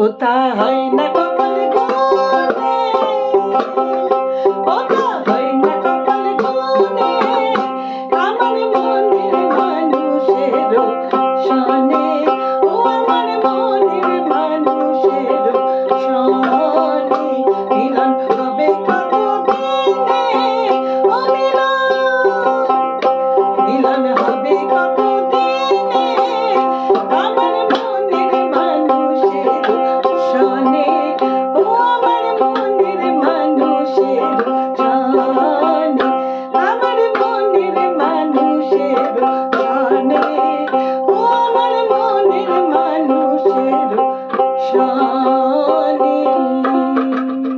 ওটা হয় না কপালে কোণে, ওটা হয় না কপালে কোণে, আমার মনের মানুষের সনে, ও আমার মনের মানুষের সনে। মিলন হবে কতদিনে, ও মিলন হবে কতদিনে, আমার মনের মানুষের সনে, ও আমার মনের মানুষের সনে, আমার মনের মানুষের